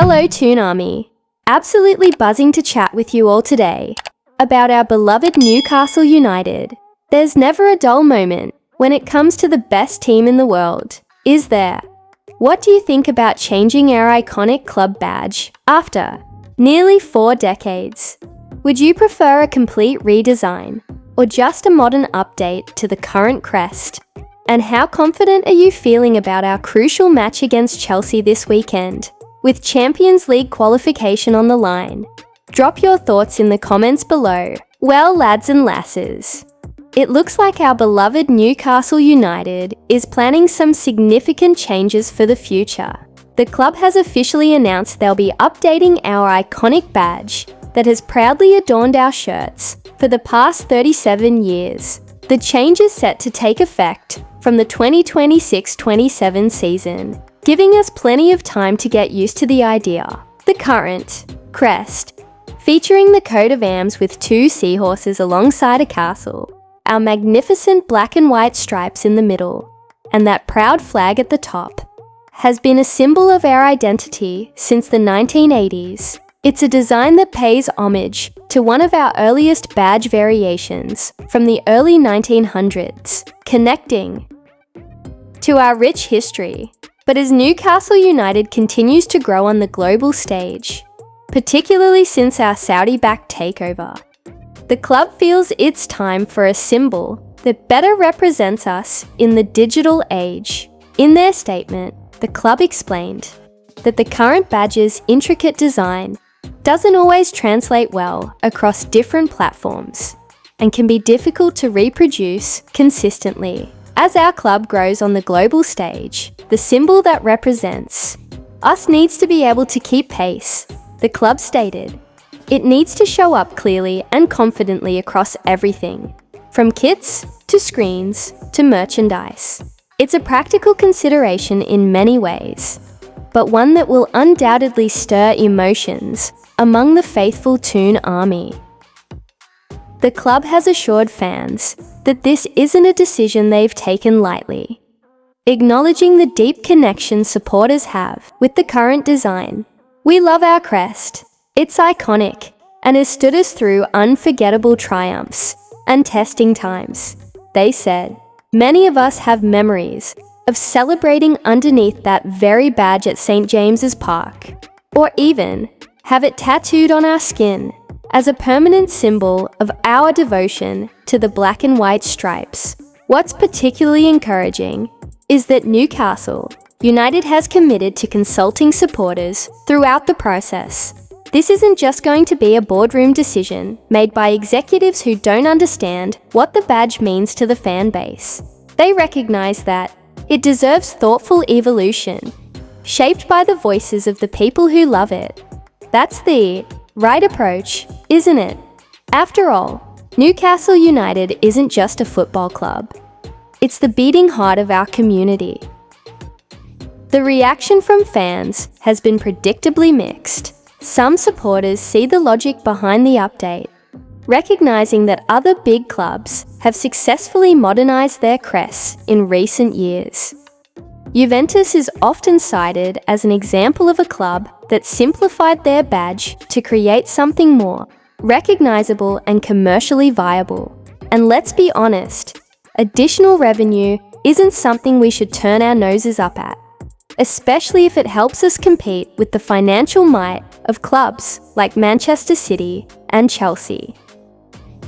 Hello Toon Army. Absolutely buzzing to chat with you all today about our beloved Newcastle United. There's never a dull moment when it comes to the best team in the world, is there? What do you think about changing our iconic club badge after nearly 4 decades? Would you prefer a complete redesign or just a modern update to the current crest? And how confident are you feeling about our crucial match against Chelsea this weekend, with Champions League qualification on the line? Drop your thoughts in the comments below. Well, lads and lasses, it looks like our beloved Newcastle United is planning some significant changes for the future. The club has officially announced they'll be updating our iconic badge that has proudly adorned our shirts for the past 37 years. The change is set to take effect from the 2026-27 season, giving us plenty of time to get used to the idea. The current crest, featuring the coat of arms with 2 seahorses alongside a castle, our magnificent black and white stripes in the middle, and that proud flag at the top, has been a symbol of our identity since the 1980s. It's a design that pays homage to one of our earliest badge variations from the early 1900s, connecting to our rich history. But as Newcastle United continues to grow on the global stage, particularly since our Saudi-backed takeover, the club feels it's time for a symbol that better represents us in the digital age. In their statement, the club explained that the current badge's intricate design doesn't always translate well across different platforms and can be difficult to reproduce consistently. As our club grows on the global stage, the symbol that represents us needs to be able to keep pace, the club stated. It needs to show up clearly and confidently across everything, from kits to screens to merchandise. It's a practical consideration in many ways, but one that will undoubtedly stir emotions among the faithful Toon Army. The club has assured fans that this isn't a decision they've taken lightly, acknowledging the deep connection supporters have with the current design. We love our crest. It's iconic and has stood us through unforgettable triumphs and testing times, they said. Many of us have memories of celebrating underneath that very badge at St. James's Park, or even have it tattooed on our skin as a permanent symbol of our devotion to the black and white stripes. What's particularly encouraging is that Newcastle United has committed to consulting supporters throughout the process. This isn't just going to be a boardroom decision made by executives who don't understand what the badge means to the fan base. They recognize that it deserves thoughtful evolution, shaped by the voices of the people who love it. That's the right approach, isn't it? After all, Newcastle United isn't just a football club. It's the beating heart of our community. The reaction from fans has been predictably mixed. Some supporters see the logic behind the update, recognizing that other big clubs have successfully modernized their crests in recent years. Juventus is often cited as an example of a club that simplified their badge to create something more recognizable and commercially viable. And let's be honest, additional revenue isn't something we should turn our noses up at, especially if it helps us compete with the financial might of clubs like Manchester City and Chelsea.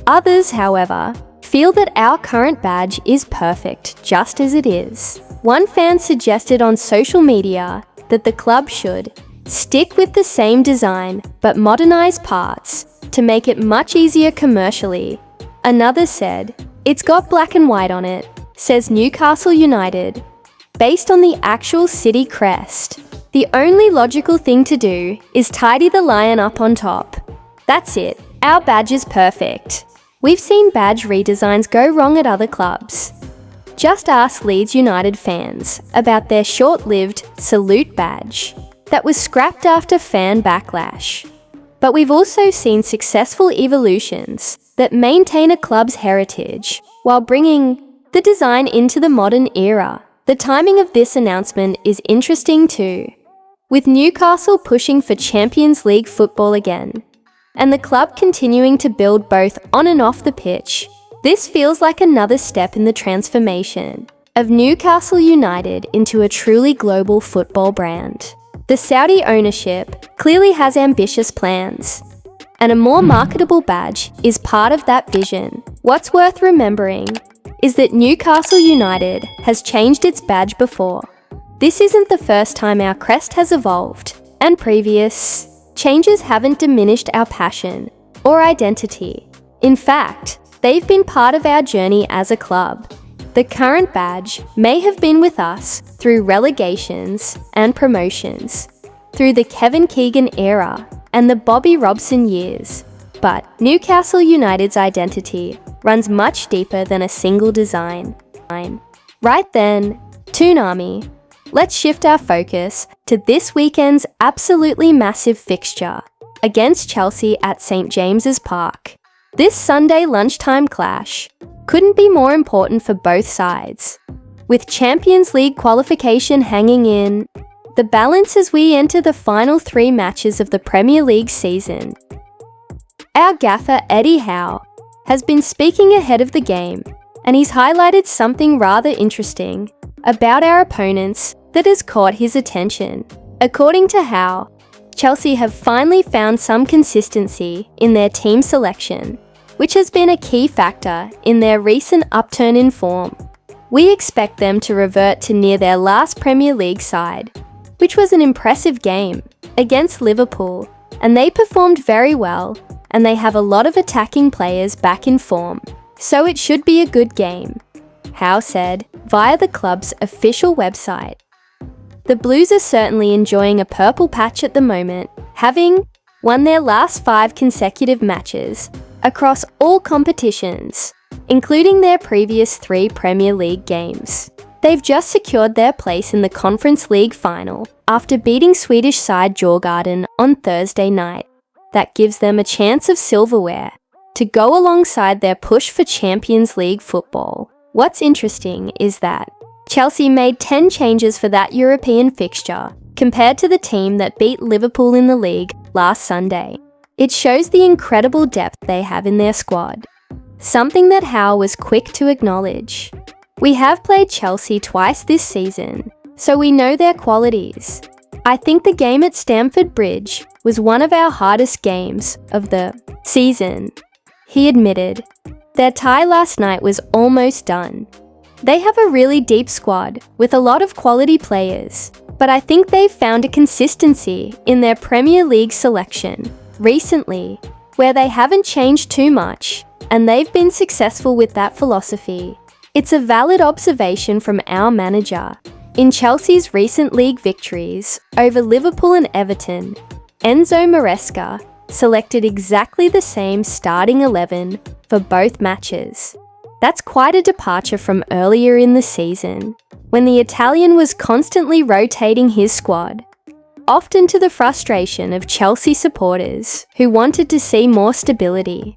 Others, however, feel that our current badge is perfect just as it is. One fan suggested on social media that the club should stick with the same design but modernize parts to make it much easier commercially. Another said, "It's got black and white on it," says Newcastle United, based on the actual city crest. The only logical thing to do is tidy the lion up on top. That's it. Our badge is perfect. We've seen badge redesigns go wrong at other clubs. Just ask Leeds United fans about their short-lived salute badge that was scrapped after fan backlash. But we've also seen successful evolutions that maintain a club's heritage while bringing the design into the modern era. The timing of this announcement is interesting too. With Newcastle pushing for Champions League football again, and the club continuing to build both on and off the pitch, this feels like another step in the transformation of Newcastle United into a truly global football brand. The Saudi ownership clearly has ambitious plans, and a more marketable badge is part of that vision. What's worth remembering is that Newcastle United has changed its badge before. This isn't the first time our crest has evolved, and previous changes haven't diminished our passion or identity. In fact, they've been part of our journey as a club. The current badge may have been with us through relegations and promotions, through the Kevin Keegan era and the Bobby Robson years, but Newcastle United's identity runs much deeper than a single design. Right then, Toon Army, let's shift our focus to this weekend's absolutely massive fixture against Chelsea at St James's Park. This Sunday lunchtime clash couldn't be more important for both sides. With Champions League qualification hanging in the balance as we enter the final 3 matches of the Premier League season. Our gaffer Eddie Howe has been speaking ahead of the game, and he's highlighted something rather interesting about our opponents that has caught his attention. According to Howe, Chelsea have finally found some consistency in their team selection, which has been a key factor in their recent upturn in form. We expect them to revert to near their last Premier League side, which was an impressive game against Liverpool, and they performed very well, and they have a lot of attacking players back in form, so it should be a good game, Howe said via the club's official website. The Blues are certainly enjoying a purple patch at the moment, having won their last 5 consecutive matches across all competitions, including their previous 3 Premier League games. They've just secured their place in the Conference League final after beating Swedish side Djurgården on Thursday night. That gives them a chance of silverware to go alongside their push for Champions League football. What's interesting is that Chelsea made 10 changes for that European fixture compared to the team that beat Liverpool in the league last Sunday. It shows the incredible depth they have in their squad, something that Howe was quick to acknowledge. We have played Chelsea twice this season, so we know their qualities. I think the game at Stamford Bridge was one of our hardest games of the season, he admitted. Their tie last night was almost done. They have a really deep squad with a lot of quality players, but I think they've found a consistency in their Premier League selection recently, where they haven't changed too much, and they've been successful with that philosophy. It's a valid observation from our manager. In Chelsea's recent league victories over Liverpool and Everton, Enzo Maresca selected exactly the same starting 11 for both matches. That's quite a departure from earlier in the season, when the Italian was constantly rotating his squad, often to the frustration of Chelsea supporters who wanted to see more stability.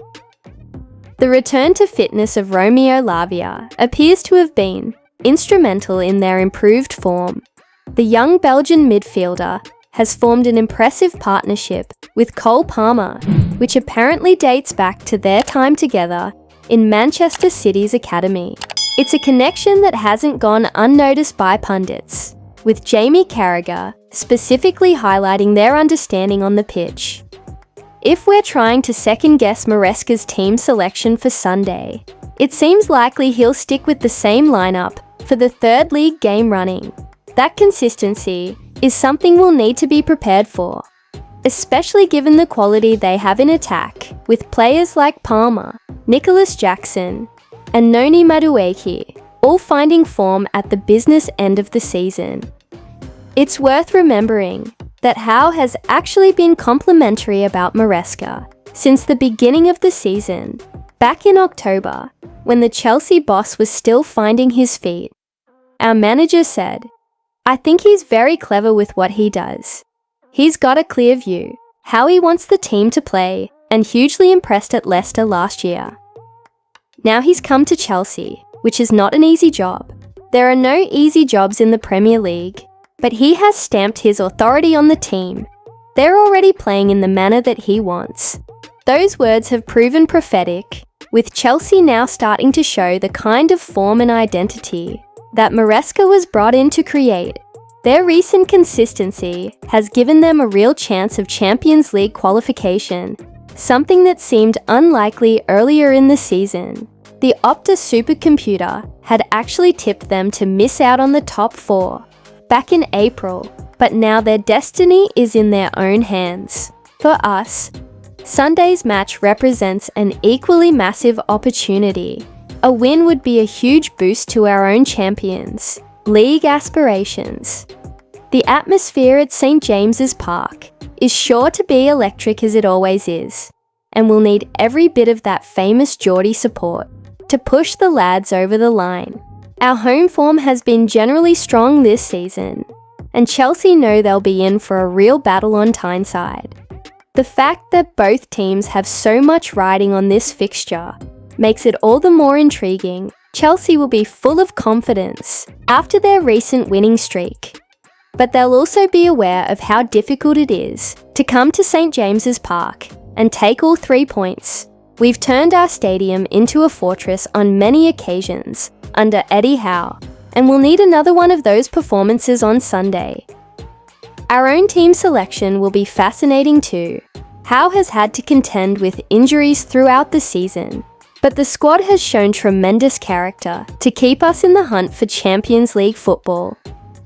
The return to fitness of Romeo Lavia appears to have been instrumental in their improved form. The young Belgian midfielder has formed an impressive partnership with Cole Palmer, which apparently dates back to their time together in Manchester City's academy. It's a connection that hasn't gone unnoticed by pundits, with Jamie Carragher specifically highlighting their understanding on the pitch. If we're trying to second-guess Maresca's team selection for Sunday, it seems likely he'll stick with the same lineup for the 3rd league game running. That consistency is something we'll need to be prepared for, especially given the quality they have in attack, with players like Palmer, Nicholas Jackson, and Noni Madueke all finding form at the business end of the season. It's worth remembering that Howe has actually been complimentary about Maresca since the beginning of the season, back in October, when the Chelsea boss was still finding his feet. Our manager said, "I think he's very clever with what he does. He's got a clear view, how he wants the team to play, and hugely impressed at Leicester last year. Now he's come to Chelsea, which is not an easy job. There are no easy jobs in the Premier League, but he has stamped his authority on the team. They're already playing in the manner that he wants. Those words have proven prophetic, with Chelsea now starting to show the kind of form and identity that Maresca was brought in to create. Their recent consistency has given them a real chance of Champions League qualification, something that seemed unlikely earlier in the season. The Opta supercomputer had actually tipped them to miss out on the top 4 back in April, but now their destiny is in their own hands. For us, Sunday's match represents an equally massive opportunity. A win would be a huge boost to our own Champions League aspirations. The atmosphere at St. James's Park is sure to be electric as it always is, and we'll need every bit of that famous Geordie support to push the lads over the line. Our home form has been generally strong this season, and Chelsea know they'll be in for a real battle on Tyneside. The fact that both teams have so much riding on this fixture makes it all the more intriguing. Chelsea will be full of confidence after their recent winning streak, but they'll also be aware of how difficult it is to come to St. James's Park and take all 3 points. We've turned our stadium into a fortress on many occasions under Eddie Howe, and we'll need another one of those performances on Sunday. Our own team selection will be fascinating too. Howe has had to contend with injuries throughout the season, but the squad has shown tremendous character to keep us in the hunt for Champions League football.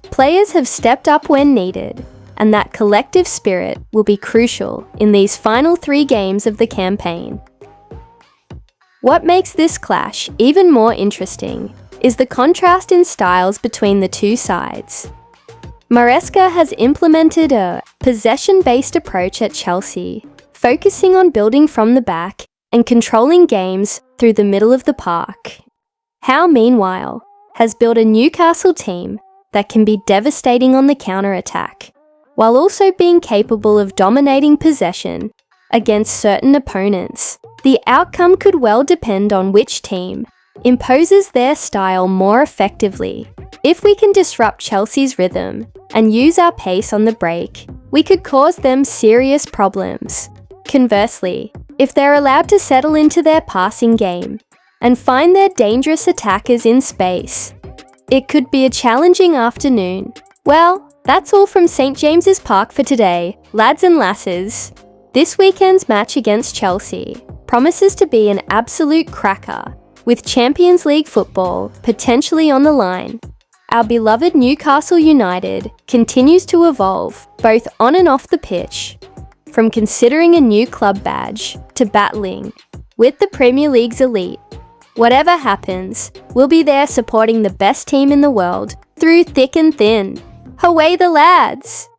Players have stepped up when needed, and that collective spirit will be crucial in these final 3 games of the campaign. What makes this clash even more interesting is the contrast in styles between the two sides. Maresca has implemented a possession-based approach at Chelsea, focusing on building from the back and controlling games through the middle of the park. Howe, meanwhile, has built a Newcastle team that can be devastating on the counter-attack, while also being capable of dominating possession against certain opponents. The outcome could well depend on which team imposes their style more effectively. If we can disrupt Chelsea's rhythm and use our pace on the break, we could cause them serious problems. Conversely, if they're allowed to settle into their passing game and find their dangerous attackers in space, it could be a challenging afternoon. Well, that's all from St. James's Park for today, lads and lasses. This weekend's match against Chelsea promises to be an absolute cracker, with Champions League football potentially on the line. Our beloved Newcastle United continues to evolve, both on and off the pitch, from considering a new club badge to battling with the Premier League's elite. Whatever happens, we'll be there supporting the best team in the world through thick and thin. Away the lads!